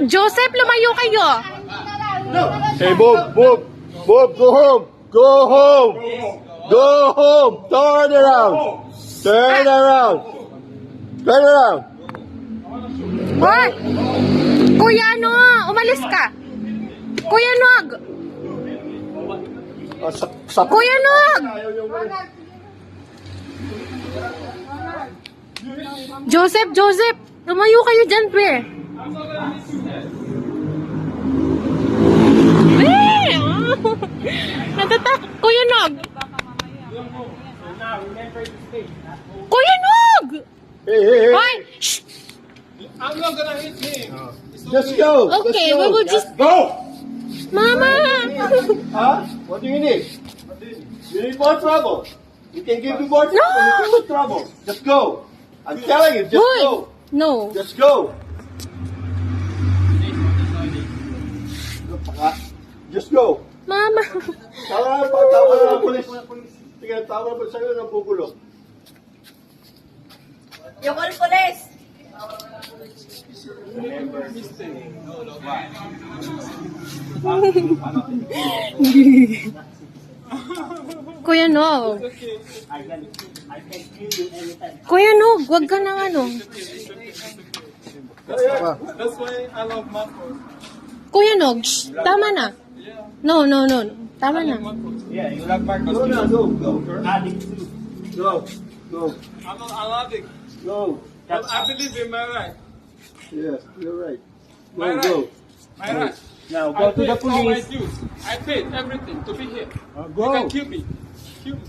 Joseph, lumayo kayo. Hey, move. Go home. Go home. Turn around. Hoy! Kuya, ano? Umalis ka. Kuya Nog! Kuya Nog! Joseph! Lumayo kayo dyan, pre. Natatakot. Kuya Nog! Kuya Nog! Hey. Hoy! Shh! I'm not gonna hit him. Just go. Okay, we will just... Go. Mama! Huh? What do you need? You need more trouble. You can give me more trouble. No. You give me trouble. Just go. I'm telling you, just Hoy! go. No. Just go. Just go. Mama! Tawa na ng polis. Sige, tawa na sa'yo ng bubulo. Yung police! Kuya Nog. Kuya Nog, wag ka nang ano. That's why I love Marcos. Kuya Nog, shh, tama na. No. Tama na. Yeah, you love Marcos. Go na, go. Go. I'm not allergic. Go. But I believe in my right. Yes, you're right. My right. Go. My right. Now I go to paid the all my police. dues. I paid everything to be here. Go. You can kill me. Kill me.